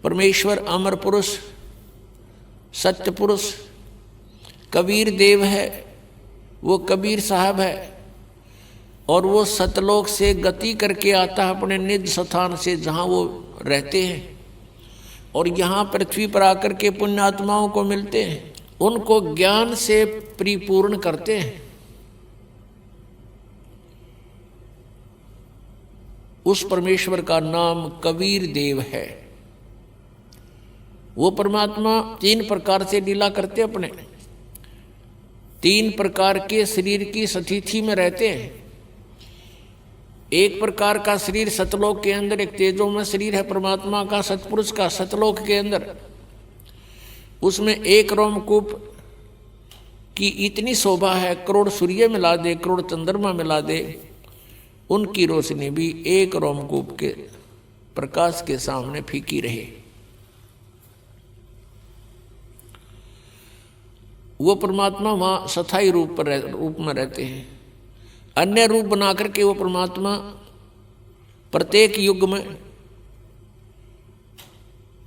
परमेश्वर अमर पुरुष, सत्य पुरुष, कबीर देव है, वो कबीर साहब है। और वो सतलोक से गति करके आता है अपने निज स्थान से जहाँ वो रहते हैं, और यहाँ पृथ्वी पर आकर के पुण्यात्माओं को मिलते हैं, उनको ज्ञान से परिपूर्ण करते हैं। उस परमेश्वर का नाम कबीर देव है। वो परमात्मा 3 प्रकार से लीला करते अपने, 3 प्रकार के शरीर की स्थिति में रहते हैं। एक प्रकार का शरीर सतलोक के अंदर, एक तेजोमय शरीर है परमात्मा का, सतपुरुष का, सतलोक के अंदर। उसमें एक रोमकूप की इतनी शोभा है, करोड़ सूर्य मिला दे, करोड़ चंद्रमा मिला दे, उनकी रोशनी भी एक रोमकूप के प्रकाश के सामने फीकी रहे। वो परमात्मा वहाँ स्थायी रूप में रहते हैं। अन्य रूप बना करके वो परमात्मा प्रत्येक युग में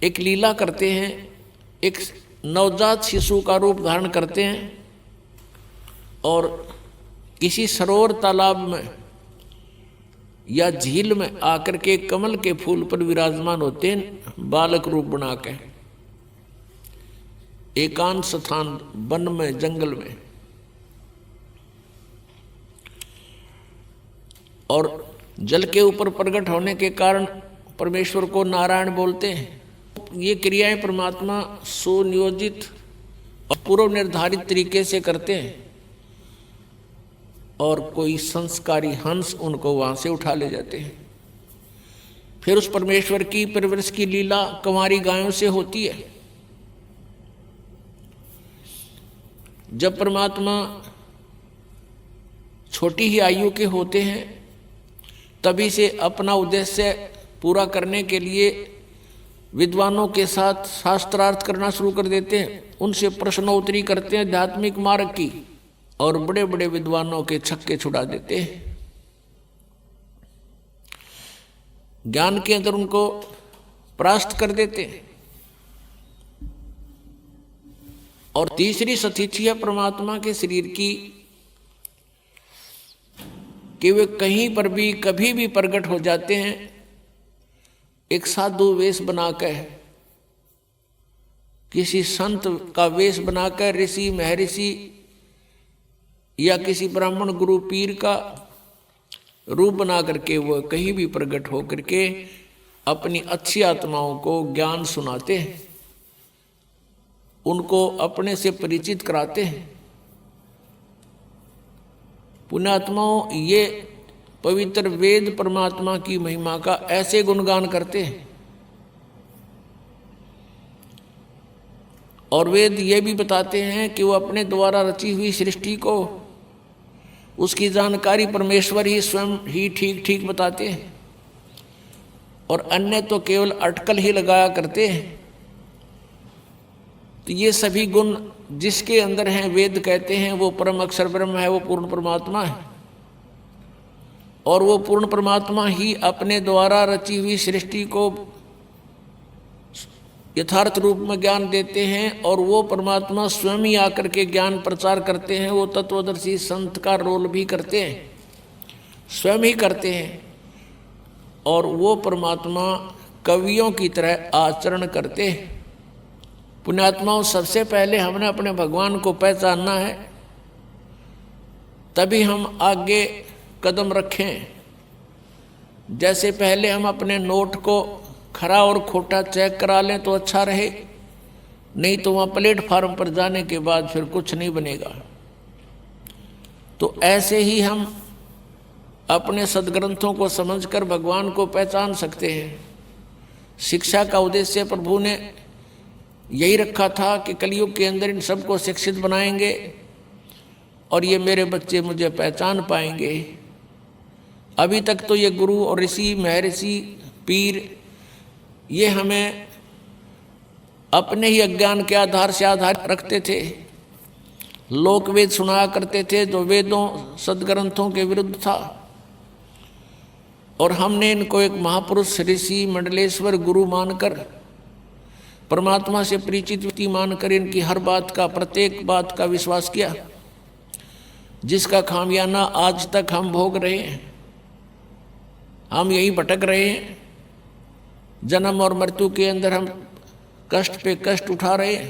एक लीला करते हैं, एक नवजात शिशु का रूप धारण करते हैं, और किसी सरोवर तालाब में या झील में आकर के कमल के फूल पर विराजमान होते हैं, बालक रूप बना के, एकांत स्थान, वन में, जंगल में। और जल के ऊपर प्रकट होने के कारण परमेश्वर को नारायण बोलते हैं। ये क्रियाएं परमात्मा सुनियोजित और पूर्व निर्धारित तरीके से करते हैं, और कोई संस्कारी हंस उनको वहां से उठा ले जाते हैं। फिर उस परमेश्वर की परवरिश की लीला कंवारी गायों से होती है। जब परमात्मा छोटी ही आयु के होते हैं, तभी से अपना उद्देश्य पूरा करने के लिए विद्वानों के साथ शास्त्रार्थ करना शुरू कर देते हैं, उनसे प्रश्नोत्तरी करते हैं आध्यात्मिक मार्ग की, और बड़े बड़े विद्वानों के छक्के छुड़ा देते हैं। ज्ञान के अंदर उनको परास्त कर देते हैं। और तीसरी स्थिति है परमात्मा के शरीर की, कि वे कहीं पर भी कभी भी प्रकट हो जाते हैं, एक साधु वेश बनाकर, किसी संत का वेश बनाकर, ऋषि महर्षि या किसी ब्राह्मण गुरु पीर का रूप बना करके वह कहीं भी प्रकट हो करके अपनी अच्छी आत्माओं को ज्ञान सुनाते हैं, उनको अपने से परिचित कराते हैं। पुण्यात्माओं ये पवित्र वेद परमात्मा की महिमा का ऐसे गुणगान करते हैं, और वेद ये भी बताते हैं कि वो अपने द्वारा रची हुई सृष्टि को, उसकी जानकारी परमेश्वर ही स्वयं ही ठीक ठीक बताते हैं, और अन्य तो केवल अटकल ही लगाया करते हैं। तो ये सभी गुण जिसके अंदर हैं, वेद कहते हैं वो परम अक्षर ब्रह्म है, वो पूर्ण परमात्मा है, और वो पूर्ण परमात्मा ही अपने द्वारा रची हुई सृष्टि को यथार्थ रूप में ज्ञान देते हैं, और वो परमात्मा स्वयं ही आकर के ज्ञान प्रचार करते हैं। वो तत्वदर्शी संत का रोल भी करते हैं, स्वयं ही करते हैं, और वो परमात्मा कवियों की तरह आचरण करते हैं। पुण्यात्माओं, सबसे पहले हमने अपने भगवान को पहचानना है, तभी हम आगे कदम रखें। जैसे पहले हम अपने नोट को खरा और खोटा चेक करा लें तो अच्छा रहे, नहीं तो वहाँ प्लेटफार्म पर जाने के बाद फिर कुछ नहीं बनेगा। तो ऐसे ही हम अपने सदग्रंथों को समझकर भगवान को पहचान सकते हैं। शिक्षा का उद्देश्य प्रभु ने यही रखा था कि कलयुग के अंदर इन सबको शिक्षित बनाएंगे, और ये मेरे बच्चे मुझे पहचान पाएंगे। अभी तक तो ये गुरु और ऋषि महर्षि पीर ये हमें अपने ही अज्ञान के आधार से आधार रखते थे, लोक वेद सुनाया करते थे जो वेदों सदग्रंथों के विरुद्ध था, और हमने इनको एक महापुरुष ऋषि मंडलेश्वर गुरु मानकर परमात्मा से परिचित व्यक्ति मानकर इनकी हर बात का, प्रत्येक बात का विश्वास किया, जिसका खामियाना आज तक हम भोग रहे हैं। हम यही भटक रहे हैं, जन्म और मृत्यु के अंदर हम कष्ट पे कष्ट उठा रहे हैं।